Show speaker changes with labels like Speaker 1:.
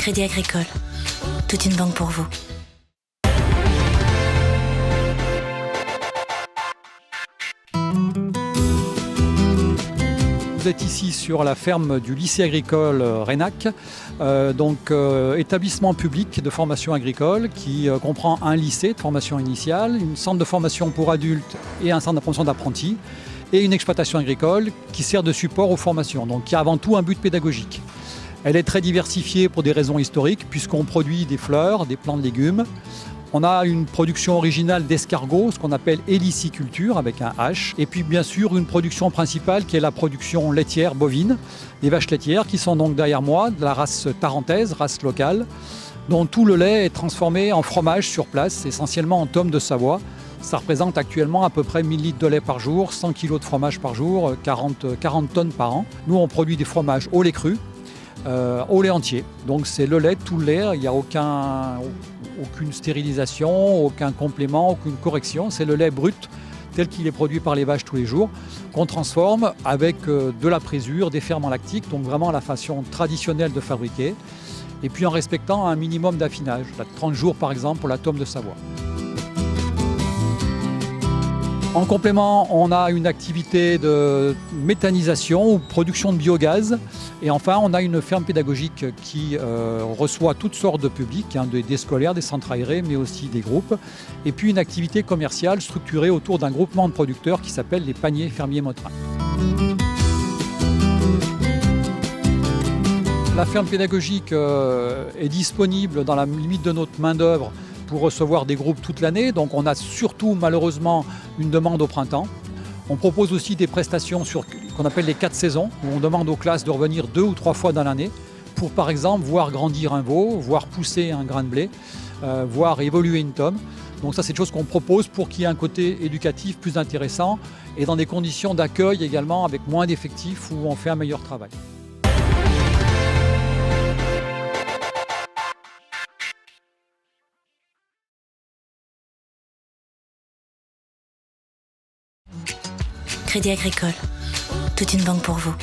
Speaker 1: Crédit Agricole, toute une banque pour vous.
Speaker 2: Vous êtes ici sur la ferme du lycée agricole Renac, établissement public de formation agricole qui comprend un lycée de formation initiale, un centre de formation pour adultes et un centre de formation d'apprentis et une exploitation agricole qui sert de support aux formations, donc qui a avant tout un but pédagogique. Elle est très diversifiée pour des raisons historiques puisqu'on produit des fleurs, des plants de légumes. On a une production originale d'escargots, ce qu'on appelle héliciculture avec un H. Et puis bien sûr une production principale qui est la production laitière bovine, des vaches laitières qui sont donc derrière moi, de la race tarentaise, race locale, dont tout le lait est transformé en fromage sur place, essentiellement en tome de Savoie. Ça représente actuellement à peu près 1000 litres de lait par jour, 100 kg de fromage par jour, 40 tonnes par an. Nous on produit des fromages au lait cru, au lait entier. Donc c'est le lait, tout le lait, il n'y a aucune stérilisation, aucun complément, aucune correction. C'est le lait brut tel qu'il est produit par les vaches tous les jours, qu'on transforme avec de la présure, des ferments lactiques, donc vraiment la façon traditionnelle de fabriquer, et puis en respectant un minimum d'affinage, 30 jours par exemple pour la tome de Savoie. En complément, on a une activité de méthanisation ou production de biogaz. Et enfin, on a une ferme pédagogique qui reçoit toutes sortes de publics, des scolaires, des centres aérés, mais aussi des groupes. Et puis une activité commerciale structurée autour d'un groupement de producteurs qui s'appelle les paniers fermiers Motrin. La ferme pédagogique est disponible dans la limite de notre main-d'œuvre pour recevoir des groupes toute l'année. Donc on a surtout malheureusement une demande au printemps. On propose aussi des prestations sur qu'on appelle les 4 saisons, où on demande aux classes de revenir 2 ou 3 fois dans l'année pour par exemple voir grandir un veau, voir pousser un grain de blé, voir évoluer une tome. Donc ça c'est des choses qu'on propose pour qu'il y ait un côté éducatif plus intéressant et dans des conditions d'accueil également avec moins d'effectifs où on fait un meilleur travail.
Speaker 1: Crédit Agricole, toute une banque pour vous.